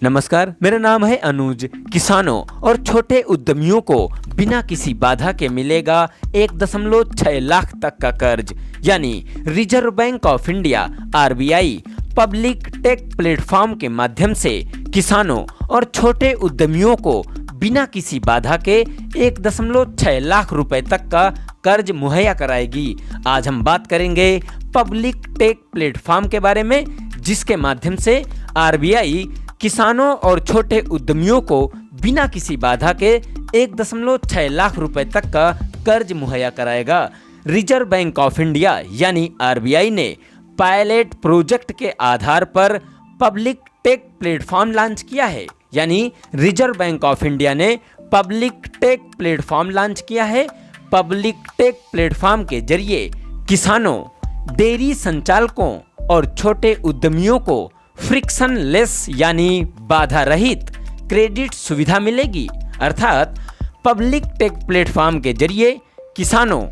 नमस्कार, मेरा नाम है अनुज। किसानों और छोटे उद्यमियों को बिना किसी बाधा के मिलेगा 1.6 लाख तक का कर्ज। यानी reserve bank of India RBI public tech platform के माध्यम से किसानों और छोटे उद्यमियों को बिना किसी बाधा के 1.6 लाख रुपए तक का कर्ज मुहैया कराएगी। आज हम बात करेंगे पब्लिक टेक प्लेटफॉर्म के बारे में, जिसके माध्यम से आरबीआई किसानों और छोटे उद्यमियों को बिना किसी बाधा के 1.6 लाख रुपए तक का कर्ज मुहैया कराएगा। रिजर्व बैंक ऑफ इंडिया यानी आरबीआई ने पायलट प्रोजेक्ट के आधार पर पब्लिक टेक प्लेटफॉर्म लॉन्च किया है। यानी रिजर्व बैंक ऑफ इंडिया ने पब्लिक टेक प्लेटफॉर्म लॉन्च किया है। पब्लिक टेक प्लेटफॉर्म के जरिए किसानों, डेयरी संचालकों और छोटे उद्यमियों को फ्रिक्शन लेस यानी बाधा रहित क्रेडिट सुविधा मिलेगी। अर्थात पब्लिक टेक प्लेटफॉर्म के जरिए किसानों,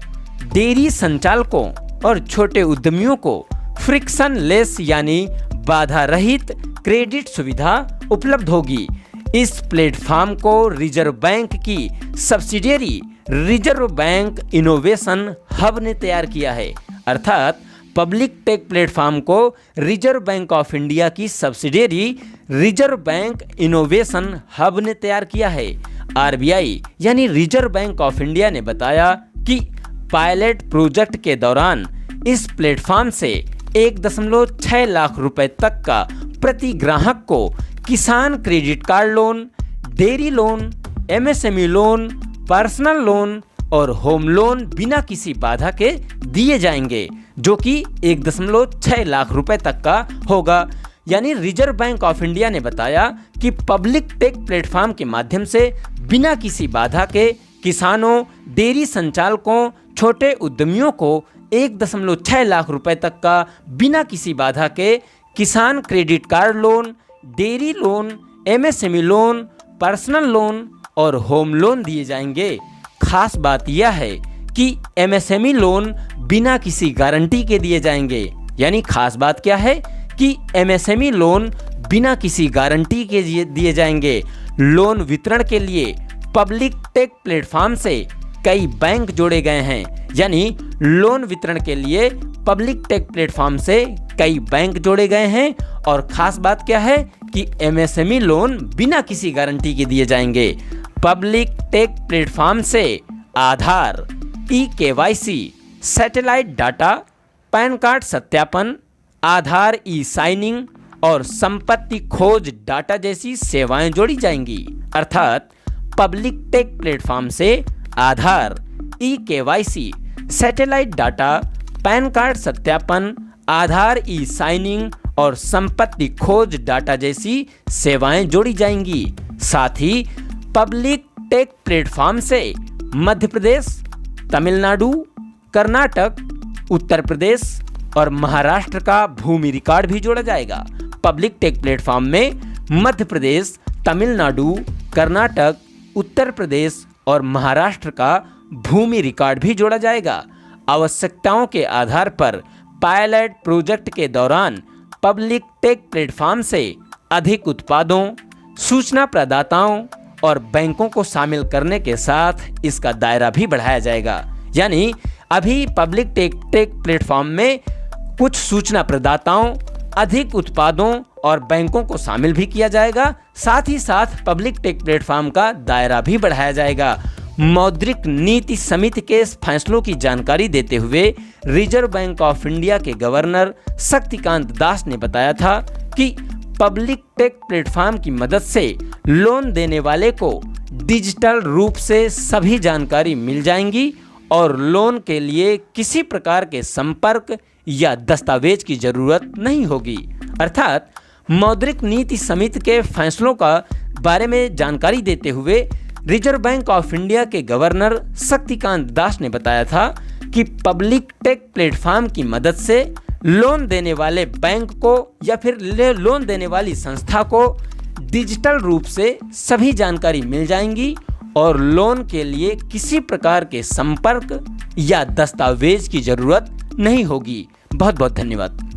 डेयरी संचालकों और छोटे उद्यमियों को फ्रिक्शन लेस यानी बाधा रहित क्रेडिट सुविधा उपलब्ध होगी। इस प्लेटफॉर्म को रिजर्व बैंक की subsidiary reserve bank innovation hub ने तैयार किया है। अर्थात पब्लिक टेक प्लेटफॉर्म को रिजर्व बैंक ऑफ इंडिया की subsidiary reserve bank innovation hub ने तैयार किया है। आरबीआई यानी रिजर्व बैंक ऑफ इंडिया ने बताया कि पायलट प्रोजेक्ट के दौरान इस प्लेटफॉर्म से 1.6 लाख रुपए तक का प्रति ग्राहक को किसान credit card loan, dairy loan, MSME loan, personal loan और होम लोन बिना किसी बाधा के दिए जाएंगे, जो कि 1.6 लाख रुपए तक का होगा। यानी रिजर्व बैंक ऑफ इंडिया ने बताया कि पब्लिक टेक प्लेटफॉर्म के माध्यम से बिना किसी बाधा के किसानों, डेयरी संचालकों, छोटे उद्यमियों को 1.6 लाख रुपए तक का बिना किसी बाधा के किसान credit card loan, dairy loan, MSME loan, personal loan और होम लोन दिए जाएंगे। खास बात यह है कि एमएसएमई लोन बिना किसी गारंटी के दिए जाएंगे। यानी खास बात क्या है कि एमएसएमई लोन बिना किसी गारंटी के दिए जाएंगे। लोन वितरण के लिए पब्लिक टेक प्लेटफॉर्म से कई बैंक जोड़े गए हैं। यानी लोन वितरण के लिए पब्लिक टेक प्लेटफॉर्म से कई बैंक जोड़े गए हैं। और खास बात क्या है कि एमएसएमई लोन बिना किसी गारंटी के दिए जाएंगे। पब्लिक टेक प्लेटफॉर्म से Aadhaar, e KYC, satellite data, PAN card सत्यापन, आधार ई-साइनिंग और संपत्ति खोज डाटा जैसी सेवाएं जोड़ी जाएंगी। अर्थात पब्लिक टेक प्लेटफॉर्म से Aadhaar, e KYC, satellite data, PAN card सत्यापन, आधार ई-साइनिंग और संपत्ति खोज डाटा जैसी सेवाएं जोड़ी जाएंगी। साथ ही पब्लिक टेक प्लेटफॉर्म से मध्य प्रदेश, तमिलनाडु, कर्नाटक, उत्तर प्रदेश और महाराष्ट्र का भूमि रिकॉर्ड भी जोड़ा जाएगा। पब्लिक टेक प्लेटफॉर्म में मध्य प्रदेश, तमिलनाडु, कर्नाटक, उत्तर प्रदेश और महाराष्ट्र का भूमि रिकॉर्ड भी जोड़ा जाएगा। आवश्यकताओं के आधार पर पायलट प्रोजेक्ट के दौरान पब्लिक टेक प्लेटफॉर्म से अधिक उत्पादों, सूचना प्रदाताओं और बैंकों को शामिल करने के साथ इसका दायरा भी बढ़ाया जाएगा। यानी अभी पब्लिक टेक प्लेटफॉर्म में कुछ सूचना प्रदाताओं, अधिक उत्पादों और बैंकों को शामिल भी किया जाएगा। साथ ही साथ पब्लिक टेक प्लेटफॉर्म का दायरा भी बढ़ाया जाएगा। मौद्रिक नीति समिति के फैसलों की जानकारी देते हुए रिजर्व बैंक ऑफ इंडिया के गवर्नर शक्तिकांत दास ने बताया था कि पब्लिक टेक प्लेटफॉर्म की मदद से लोन देने वाले को डिजिटल रूप से सभी जानकारी मिल जाएंगी और लोन के लिए किसी प्रकार के संपर्क या दस्तावेज की जरूरत नहीं होगी। अर्थात मौद्रिक नीति समिति के फैसलों का बारे में जानकारी देते हुए रिजर्व बैंक ऑफ इंडिया के गवर्नर शक्तिकांत दास ने बताया था कि पब्लिक टेक प्लेटफॉर्म की मदद से लोन देने वाले बैंक को या फिर लोन देने वाली संस्था को डिजिटल रूप से सभी जानकारी मिल जाएंगी और लोन के लिए किसी प्रकार के संपर्क या दस्तावेज की जरूरत नहीं होगी। बहुत बहुत धन्यवाद।